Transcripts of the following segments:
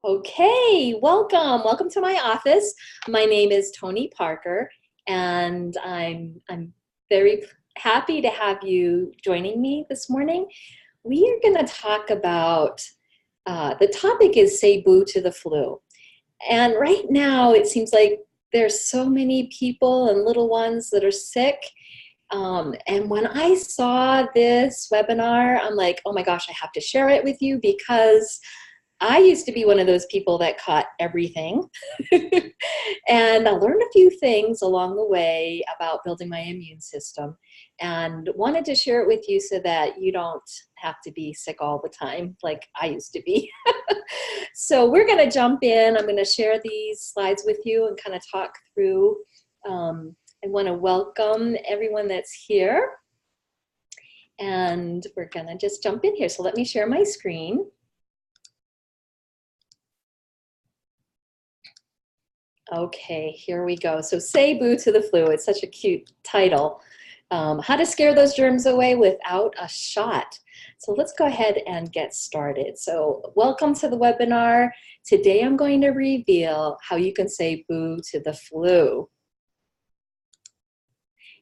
Okay, welcome. Welcome to my office. My name is Tony Parker, and I'm very happy to have you joining me this morning. We are going to talk about the topic is say boo to the flu. And right now, it seems like there's so many people and little ones that are sick. And when I saw this webinar, I'm like, oh my gosh, I have to share it with you because I used to be one of those people that caught everything. And I learned a few things along the way about building my immune system and wanted to share it with you so that you don't have to be sick all the time like I used to be. So we're going to jump in. I'm going to share these slides with you and kind of talk through. I want to welcome everyone that's here. And we're going to just jump in here. So let me share my screen. Okay, here we go. So say boo to the flu. It's such a cute title. How to scare those germs away without a shot. So let's go ahead and get started. So welcome to the webinar. Today I'm going to reveal how you can say boo to the flu.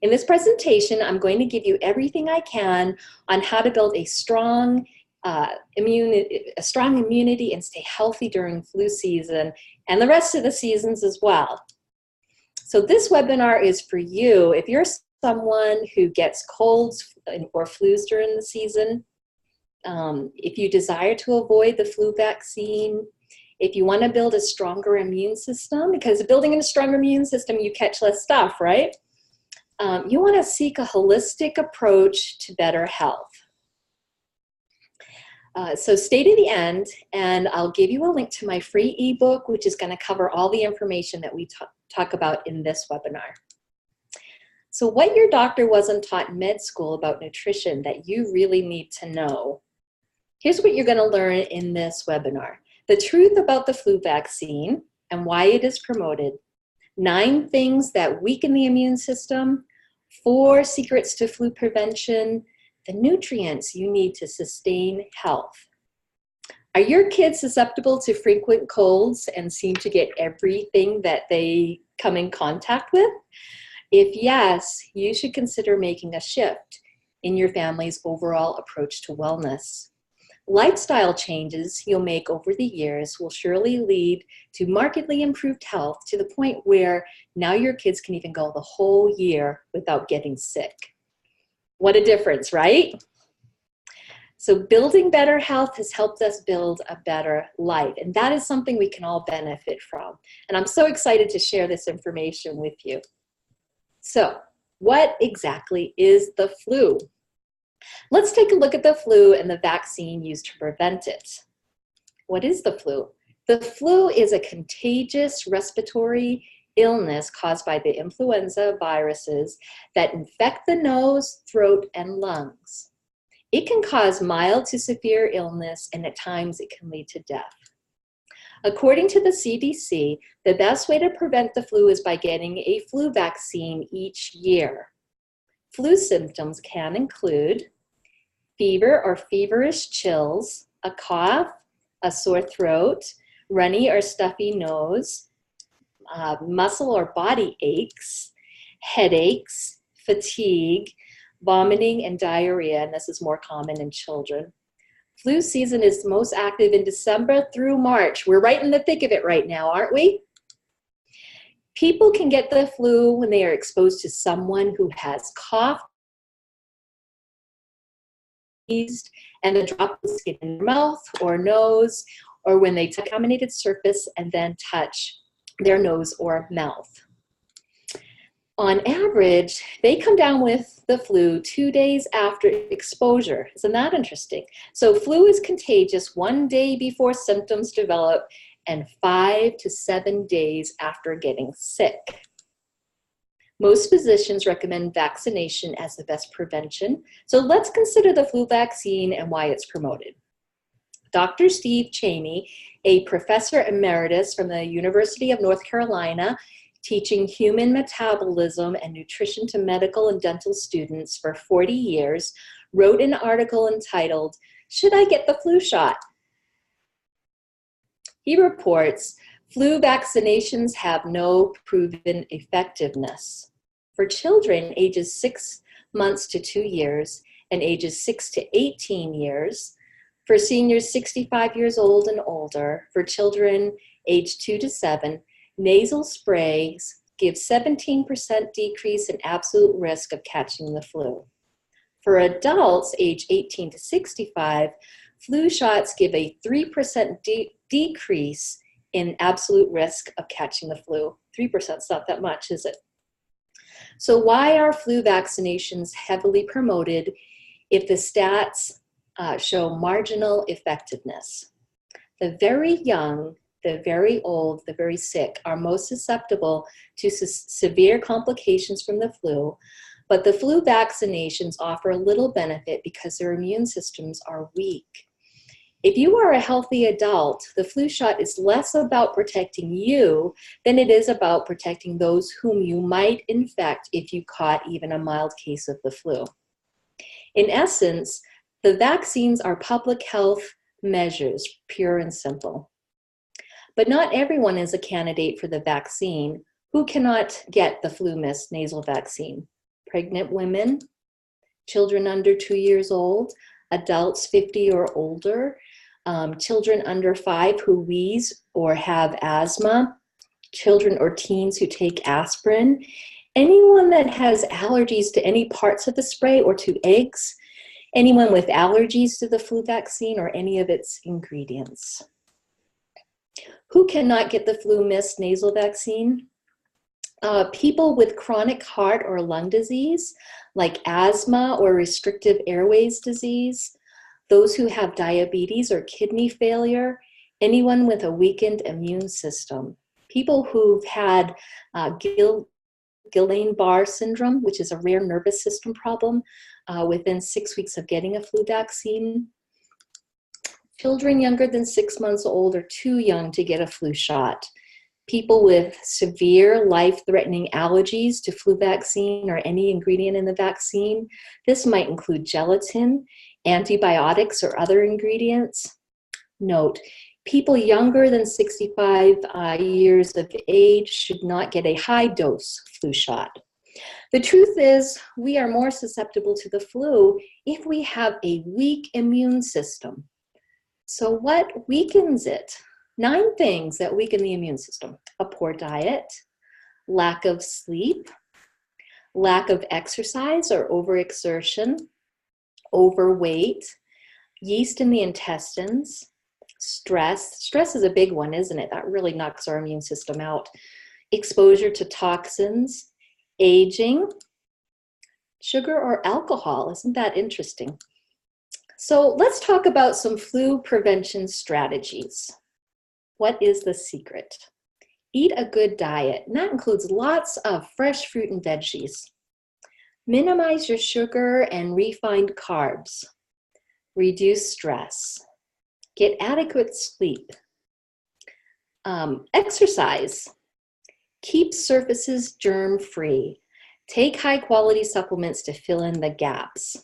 In this presentation, I'm going to give you everything I can on how to build a strong immunity and stay healthy during flu season and the rest of the seasons as well. So this webinar is for you if you're someone who gets colds or flus during the season, if you desire to avoid the flu vaccine, if you want to build a stronger immune system, because building a stronger immune system, you catch less stuff, right? You want to seek a holistic approach to better health. So stay to the end, and I'll give you a link to my free ebook, which is going to cover all the information that we talk about in this webinar. So what your doctor wasn't taught in med school about nutrition that you really need to know. Here's what you're going to learn in this webinar. The truth about the flu vaccine and why it is promoted. 9 things that weaken the immune system. 4 secrets to flu prevention. The nutrients you need to sustain health. Are your kids susceptible to frequent colds and seem to get everything that they come in contact with? If yes, you should consider making a shift in your family's overall approach to wellness. Lifestyle changes you'll make over the years will surely lead to markedly improved health to the point where now your kids can even go the whole year without getting sick. What a difference, right? So building better health has helped us build a better life, and that is something we can all benefit from. And I'm so excited to share this information with you. So, what exactly is the flu? Let's take a look at the flu and the vaccine used to prevent it. What is the flu? The flu is a contagious respiratory illness caused by the influenza viruses that infect the nose, throat, and lungs. It can cause mild to severe illness, and at times it can lead to death. According to the CDC, the best way to prevent the flu is by getting a flu vaccine each year. Flu symptoms can include fever or feverish chills, a cough, a sore throat, runny or stuffy nose, muscle or body aches, headaches, fatigue, vomiting, and diarrhea, and this is more common in children. Flu season is most active in December through March. We're right in the thick of it right now, aren't we? People can get the flu when they are exposed to someone who has coughed and the droplets get in their mouth or nose, or when they touch a contaminated surface and then touch their nose or mouth. On average, they come down with the flu 2 days after exposure. Isn't that interesting? So flu is contagious 1 day before symptoms develop and 5 to 7 days after getting sick. Most physicians recommend vaccination as the best prevention. So let's consider the flu vaccine and why it's promoted. Dr. Steve Cheney, a professor emeritus from the University of North Carolina, teaching human metabolism and nutrition to medical and dental students for 40 years, wrote an article entitled, "Should I Get the Flu Shot?" He reports, flu vaccinations have no proven effectiveness. For children ages 6 months to 2 years and ages 6 to 18 years, for seniors 65 years old and older, for children aged 2 to 7, nasal sprays give 17% decrease in absolute risk of catching the flu. For adults age 18 to 65, flu shots give a 3% decrease in absolute risk of catching the flu. 3% is not that much, is it? So why are flu vaccinations heavily promoted if the stats show marginal effectiveness? The very young, the very old, the very sick are most susceptible to severe complications from the flu, but the flu vaccinations offer little benefit because their immune systems are weak. If you are a healthy adult, the flu shot is less about protecting you than it is about protecting those whom you might infect if you caught even a mild case of the flu. In essence, the vaccines are public health measures, pure and simple. But not everyone is a candidate for the vaccine. Who cannot get the flu mist nasal vaccine? Pregnant women, children under 2 years old, adults 50 or older, children under 5 who wheeze or have asthma, children or teens who take aspirin, anyone that has allergies to any parts of the spray or to eggs, anyone with allergies to the flu vaccine or any of its ingredients. Who cannot get the flu mist nasal vaccine? People with chronic heart or lung disease, like asthma or restrictive airways disease, those who have diabetes or kidney failure, anyone with a weakened immune system, people who've had Guillain-Barré syndrome, which is a rare nervous system problem, within 6 weeks of getting a flu vaccine, children younger than 6 months old are too young to get a flu shot, people with severe life-threatening allergies to flu vaccine or any ingredient in the vaccine. This might include gelatin, antibiotics, or other ingredients. Note, people younger than 65 years of age should not get a high-dose flu shot. The truth is, we are more susceptible to the flu if we have a weak immune system. So what weakens it? 9 things that weaken the immune system: a poor diet, lack of sleep, lack of exercise or overexertion, overweight, yeast in the intestines, stress. Stress is a big one, isn't it? That really knocks our immune system out. Exposure to toxins, aging, sugar or alcohol. Isn't that interesting? So let's talk about some flu prevention strategies. What is the secret? Eat a good diet, and that includes lots of fresh fruit and veggies. Minimize your sugar and refined carbs. Reduce stress. Get adequate sleep. Exercise. Keep surfaces germ-free. Take high-quality supplements to fill in the gaps.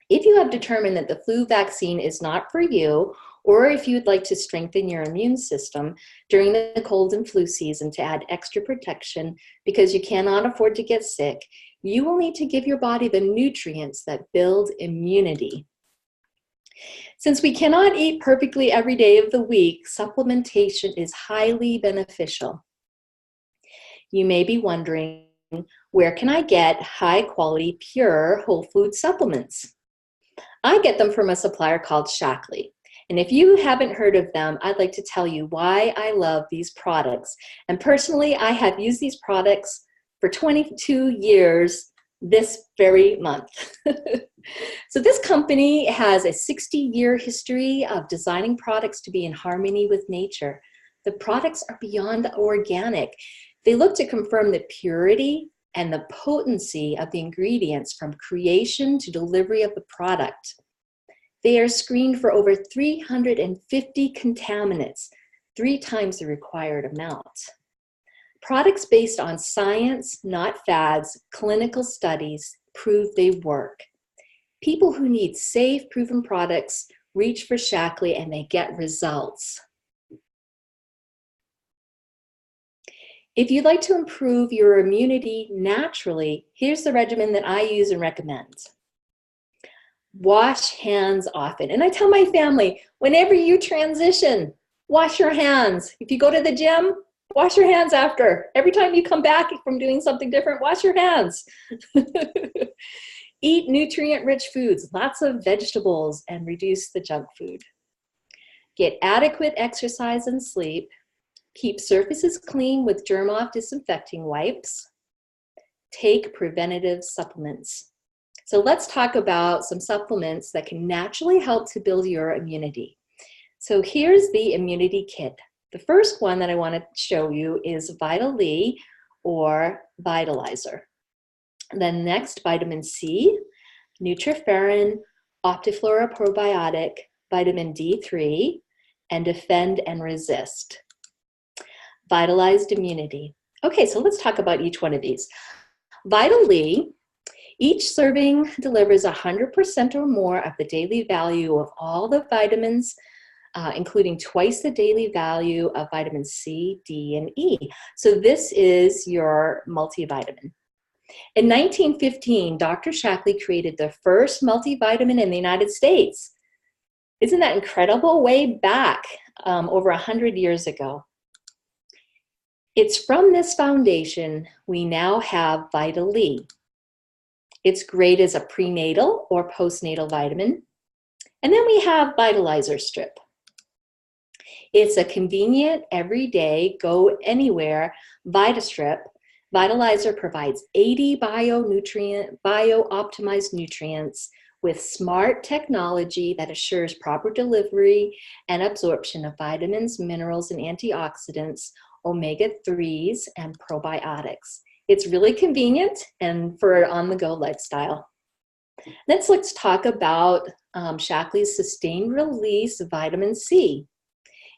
If you have determined that the flu vaccine is not for you, or if you'd like to strengthen your immune system during the cold and flu season to add extra protection because you cannot afford to get sick, you will need to give your body the nutrients that build immunity. Since we cannot eat perfectly every day of the week, supplementation is highly beneficial. You may be wondering, where can I get high-quality, pure whole food supplements? I get them from a supplier called Shaklee. And if you haven't heard of them, I'd like to tell you why I love these products. And personally, I have used these products for 22 years this very month. So this company has a 60-year history of designing products to be in harmony with nature. The products are beyond organic. They look to confirm the purity and the potency of the ingredients from creation to delivery of the product. They are screened for over 350 contaminants, 3 times the required amount. Products based on science, not fads, clinical studies prove they work. People who need safe, proven products reach for Shaklee and they get results. If you'd like to improve your immunity naturally, here's the regimen that I use and recommend. Wash hands often. And I tell my family, whenever you transition, wash your hands. If you go to the gym, wash your hands after. Every time you come back from doing something different, wash your hands. Eat nutrient-rich foods, lots of vegetables, and reduce the junk food. Get adequate exercise and sleep. Keep surfaces clean with germ-off disinfecting wipes. Take preventative supplements. So let's talk about some supplements that can naturally help to build your immunity. So here's the immunity kit. The first one that I want to show you is Vital E or Vitalizer. Then next, vitamin C, Nutriferin, Optiflora Probiotic, vitamin D3, and Defend and Resist. Vitalized immunity. Okay, so let's talk about each one of these. Vital E, each serving delivers 100% or more of the daily value of all the vitamins, including twice the daily value of vitamin C, D, and E. So this is your multivitamin. In 1915, Dr. Shackley created the first multivitamin in the United States. Isn't that incredible? Way back, over 100 years ago. It's from this foundation we now have Vital E. It's great as a prenatal or postnatal vitamin. And then we have Vitalizer Strip. It's a convenient, everyday, go anywhere VitaStrip. Vitalizer provides 80 bio-optimized nutrients with smart technology that assures proper delivery and absorption of vitamins, minerals, and antioxidants, omega-3s, and probiotics. It's really convenient and for an on-the-go lifestyle. Let's talk about Shackley's sustained release vitamin C.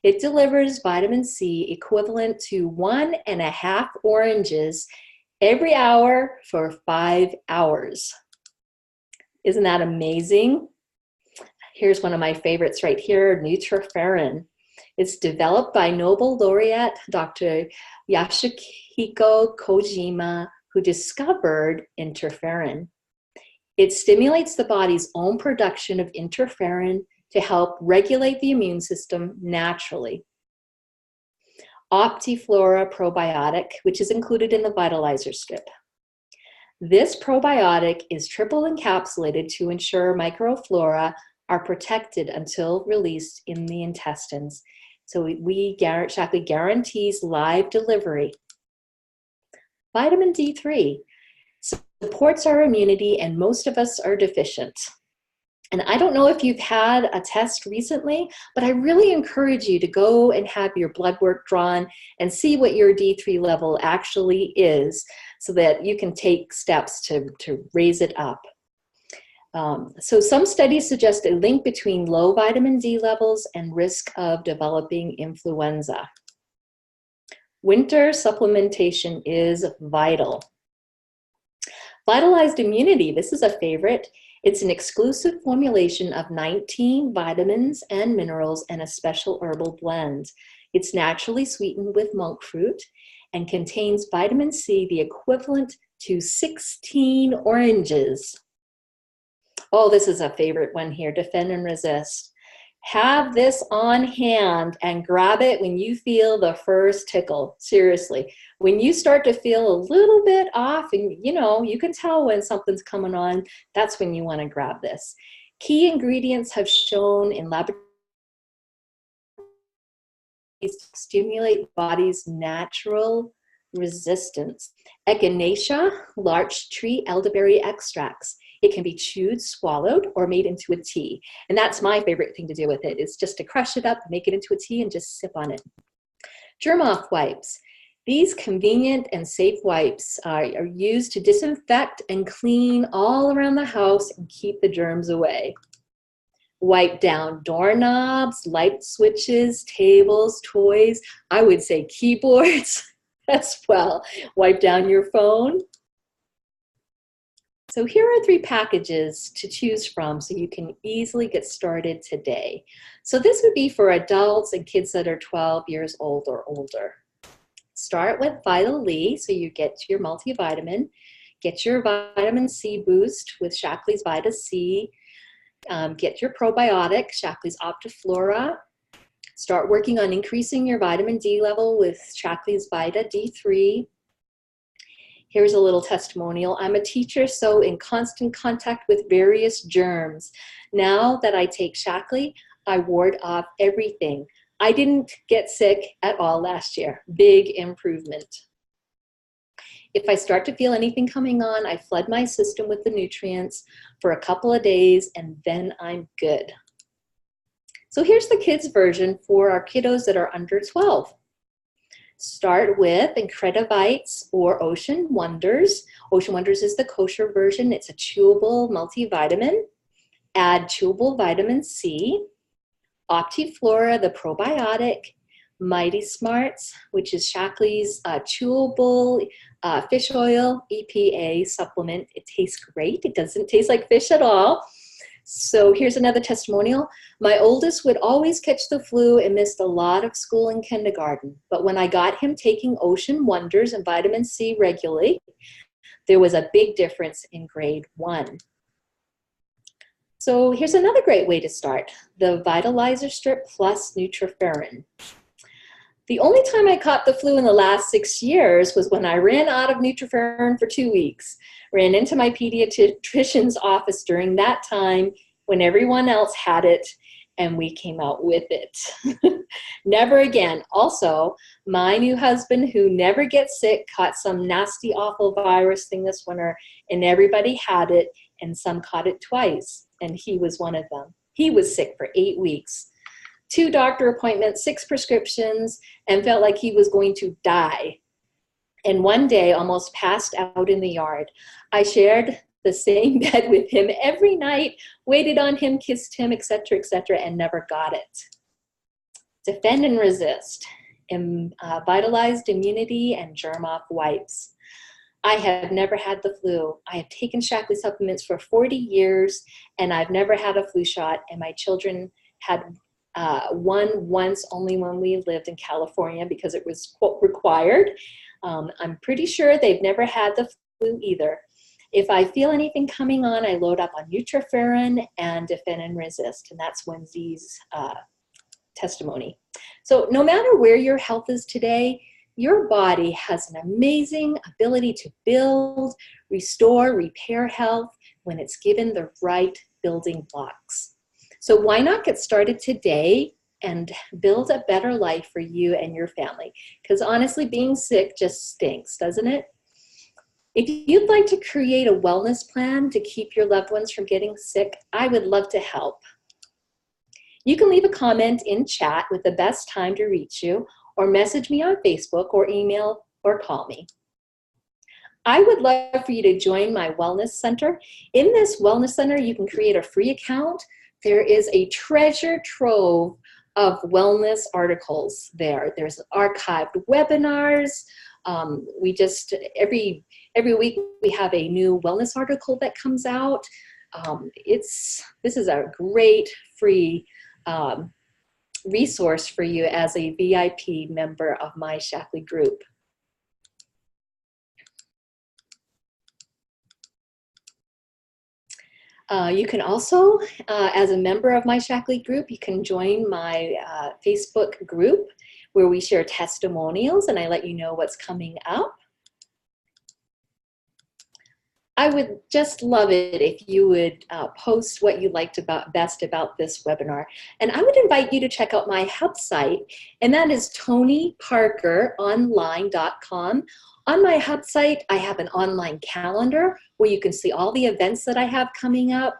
It delivers vitamin C equivalent to 1.5 oranges every hour for 5 hours. Isn't that amazing? Here's one of my favorites right here, Nutriferin. It's developed by Nobel laureate Dr. Yasuhiko Kojima, who discovered interferon. It stimulates the body's own production of interferon to help regulate the immune system naturally. Optiflora Probiotic, which is included in the Vitalizer Strip. This probiotic is triple encapsulated to ensure microflora are protected until released in the intestines. So Shackley guarantees live delivery. Vitamin D3 supports our immunity, and most of us are deficient. And I don't know if you've had a test recently, but I really encourage you to go and have your blood work drawn and see what your D3 level actually is so that you can take steps to raise it up. So some studies suggest a link between low vitamin D levels and risk of developing influenza. Winter supplementation is vital. Vitalized immunity, this is a favorite. It's an exclusive formulation of 19 vitamins and minerals and a special herbal blend. It's naturally sweetened with monk fruit and contains vitamin C, the equivalent to 16 oranges. Oh, this is a favorite one here, Defend and Resist. Have this on hand and grab it when you feel the first tickle. Seriously, when you start to feel a little bit off and you can tell when something's coming on, that's when you want to grab this. Key ingredients have shown in laboratories to stimulate body's natural resistance. Echinacea, larch tree elderberry extracts. It can be chewed, swallowed, or made into a tea. And that's my favorite thing to do with it, is just to crush it up, make it into a tea, and just sip on it. Germ-off wipes. These convenient and safe wipes are used to disinfect and clean all around the house and keep the germs away. Wipe down doorknobs, light switches, tables, toys. I would say keyboards as well. Wipe down your phone. So here are 3 packages to choose from so you can easily get started today. So this would be for adults and kids that are 12 years old or older. Start with Vital E, so you get your multivitamin. Get your vitamin C boost with Shaklee's Vita C. Get your probiotic, Shaklee's Optiflora. Start working on increasing your vitamin D level with Shaklee's Vita D3. Here's a little testimonial. I'm a teacher, so in constant contact with various germs. Now that I take Shaklee, I ward off everything. I didn't get sick at all last year. Big improvement. If I start to feel anything coming on, I flood my system with the nutrients for a couple of days, and then I'm good. So here's the kids version for our kiddos that are under 12. Start with Incredivites or Ocean Wonders. Ocean Wonders is the kosher version. It's a chewable multivitamin. Add chewable vitamin C. Optiflora, the probiotic. Mighty Smarts, which is Shaklee's chewable fish oil EPA supplement. It tastes great. It doesn't taste like fish at all. So here's another testimonial. My oldest would always catch the flu and missed a lot of school and kindergarten. But when I got him taking Ocean Wonders and vitamin C regularly, there was a big difference in grade 1. So here's another great way to start. The Vitalizer Strip Plus Nutriferin. The only time I caught the flu in the last 6 years was when I ran out of Nutriferin for 2 weeks. Ran into my pediatrician's office during that time when everyone else had it, and we came out with it. Never again. Also, my new husband, who never gets sick, caught some nasty, awful virus thing this winter, and everybody had it, and some caught it twice, and he was one of them. He was sick for 8 weeks. 2 doctor appointments, 6 prescriptions, and felt like he was going to die. And one day almost passed out in the yard. I shared the same bed with him every night, waited on him, kissed him, etc., and never got it. Defend and resist. Vitalized immunity and germ-off wipes. I have never had the flu. I have taken Shaklee supplements for 40 years, and I've never had a flu shot, and my children had one once only when we lived in California because it was, quote, required. I'm pretty sure they've never had the flu either. If I feel anything coming on, I load up on Nutriferin and Defend and Resist, and that's Wendy's testimony. So no matter where your health is today, your body has an amazing ability to build, restore, repair health when it's given the right building blocks. So why not get started today and build a better life for you and your family? Because honestly, being sick just stinks, doesn't it? If you'd like to create a wellness plan to keep your loved ones from getting sick, I would love to help. You can leave a comment in chat with the best time to reach you, or message me on Facebook, or email, or call me. I would love for you to join my Wellness Center. In this Wellness Center, you can create a free account. There is a treasure trove of wellness articles there. There's archived webinars. We just, every week we have a new wellness article that comes out. This is a great free resource for you as a VIP member of my Shaklee group. You can also, as a member of my Shaklee group, you can join my Facebook group where we share testimonials and I let you know what's coming up. I would just love it if you would post what you liked best about this webinar. And I would invite you to check out my hub site, and that is TonyParkerOnline.com. On my hub site, I have an online calendar where you can see all the events that I have coming up.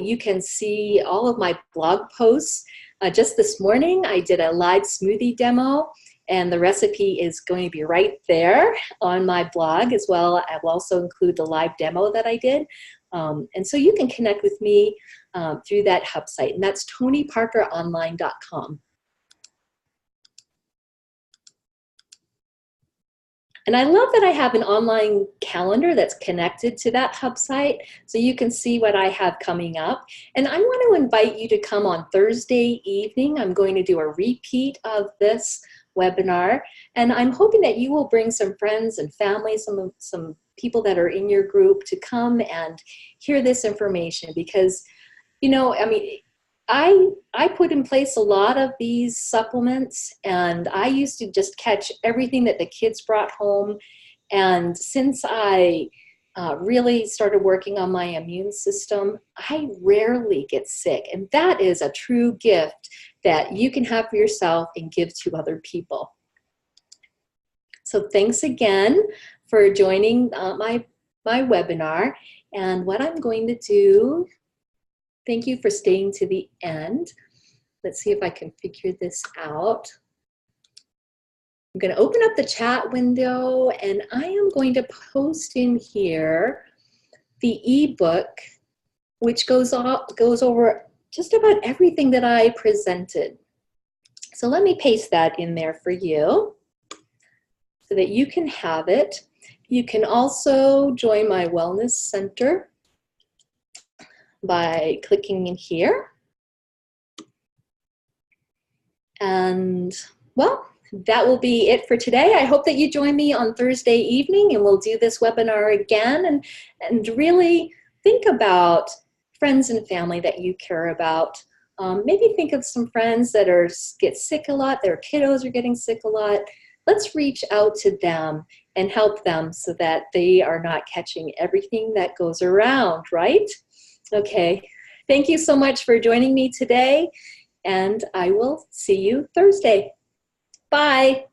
You can see all of my blog posts. Just this morning, I did a live smoothie demo, and the recipe is going to be right there on my blog as well. I will also include the live demo that I did. And so you can connect with me through that hub site, and that's TonyParkerOnline.com. And I love that I have an online calendar that's connected to that hub site, so you can see what I have coming up. And I want to invite you to come on Thursday evening. I'm going to do a repeat of this webinar. And I'm hoping that you will bring some friends and family, some people that are in your group to come and hear this information, because, you know, I mean, I put in place a lot of these supplements, and I used to just catch everything that the kids brought home. And since I really started working on my immune system, I rarely get sick. And that is a true gift that you can have for yourself and give to other people. So thanks again for joining my webinar. And what I'm going to do, thank you for staying to the end. Let's see if I can figure this out. I'm going to open up the chat window, and I am going to post in here the ebook, which goes over just about everything that I presented. So let me paste that in there for you so that you can have it. You can also join my wellness center by clicking in here. And well, that will be it for today. I hope that you join me on Thursday evening, and we'll do this webinar again, and really think about friends and family that you care about. Maybe think of some friends that get sick a lot, their kiddos are getting sick a lot. Let's reach out to them and help them so that they are not catching everything that goes around, right? Okay, thank you so much for joining me today, and I will see you Thursday. Bye.